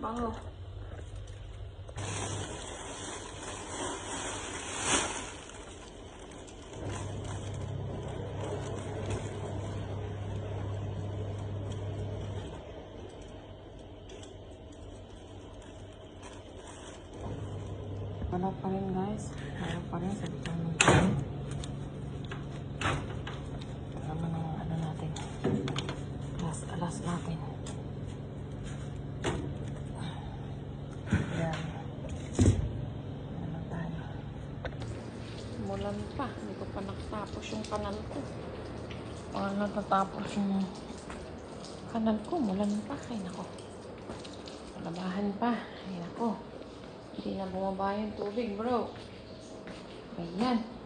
bango. Wala pa rin guys. Wala pa rin. Sabi ko naman pa rin. Naman ang ano natin. Alas natin. Yan. Ano tayo. Mulan pa. Hindi ko pa nakatapos yung kanal ko. Pag natatapos yung kanal ko, mulan pa. Ay nako. Palabahan pa. Ay nako. Hindi na bumaba yung tubig, bro. Ayan.